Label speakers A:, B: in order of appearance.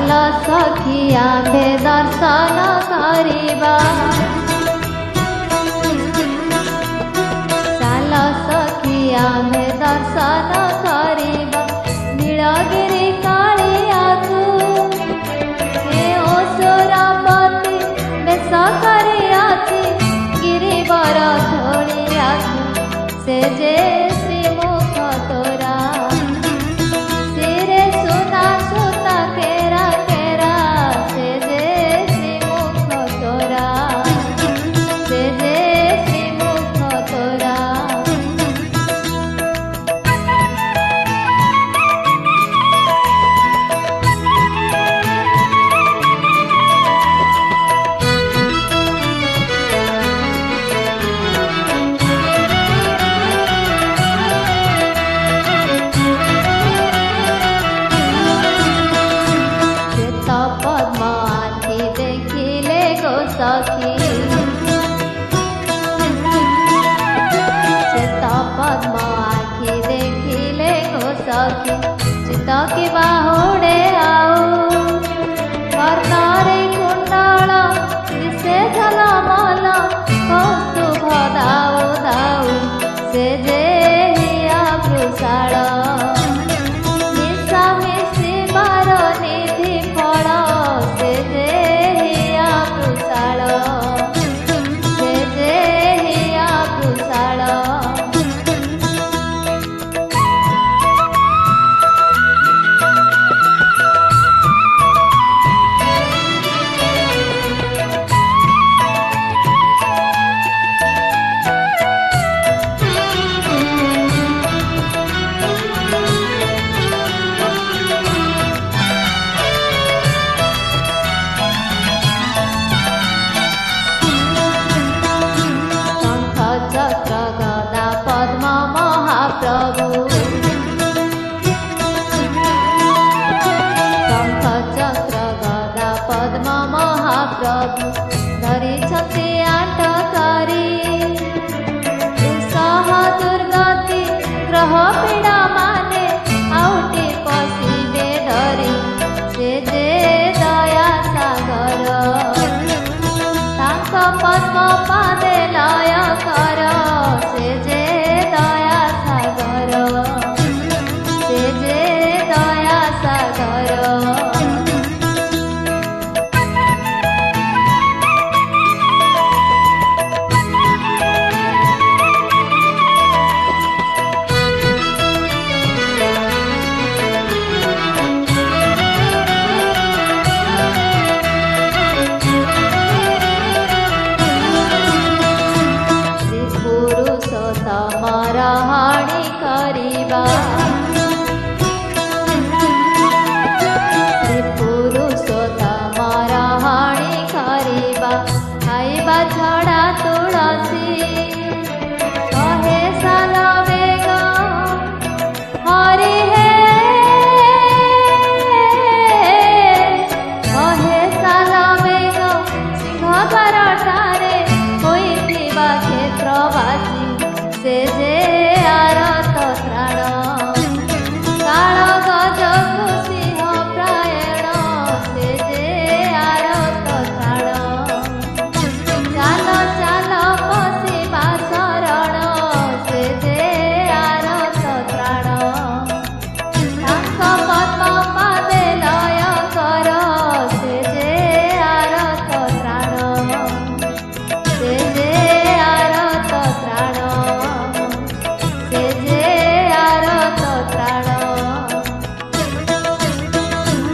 A: ଚାଲ ସଖୀ ଆମ୍ଭେ ଦର୍ଶନ କରିବା, ଚାଲ ସଖୀ ଆମ୍ଭେ ଦର୍ଶନ କରିବା ନୀଳଗିରି କାଳିଆକୁ। ଏ ଅସୁରପତି ବେଶ କରିଅଛି ଗିରିବର ଧୋଳିଆକୁ, ସେ ଯେ ଶ୍ରୀମୁଖ ତୋରା ଶିରେ ସୁନା ସୁତା କେରା କେରା, ସେ ଯେ ଶ୍ରୀମୁଖ ତୋରା, ସେ ଯେ ଶ୍ରୀମୁଖ ତୋରା। ପଦ୍ମ ଆଖି ଦେଖିଲେ ଗୋ ସଖୀ, ଶ୍ଵେତ ପଦ୍ମ ଆଖି ଦେଖିଲେ ଗୋ ସଖୀ, ଚିତ କି ବାହୁଡ଼େ ଆଉ କର୍ଣ୍ଣରେ କୁଣ୍ଡଳ ଦିଶେ ଝଲମଲ କୌସ୍ତୁଭ ଦାଉ ଦାଉ, ସେ ଯେ ହିଆ ବୃଷାଳ ମିଶାମିଶି ବାର ନିଧି ଫଳ, ସେ ଯେ ହିଆ ବୃଷାଳ, ସେ ଯେ ହିଆ ବୃଷାଳ। ଚକ୍ର ଗଦା ପଦ୍ମ ମହାପ୍ରଭୁ, ଶଙ୍ଖ ଚକ୍ର ଗଦା ପଦ୍ମ ମହାପ୍ରଭୁ ଧରିଛନ୍ତି ଆଟ କରି, ଦୁଃସହ ଦୁର୍ଗତି ଗ୍ରହ ପୀଡ଼ା ମାନେ ଆଉଟି ପଶିବେ ଧରି, ସେ ଯେ ଦୟା ସାଗର ତାଙ୍କ ପଦ୍ମ ପାଦେ ଲୟ କର, ସେ ଯେ ଦୟା ସାଗର, ସେ ଯେ ଦୟା ସାଗର। ପୁରୁଷୋତ୍ତମର ହାଣି କରିବା, ଶ୍ରୀ ପୁରୁଷୋତ୍ତମର ହାଣି କରିବା, ଖାଇବା ଝଡ଼ା ତୁଳସୀ କହେ ସାଲ ବେଗ ହରି ହେ, କହେ ସାଲ ବେଗ ସିଂହଦ୍ୱାରଠାରେ ହୋଇଥିବା କ୍ଷେତ୍ରବାସୀ, ସେ ଯେ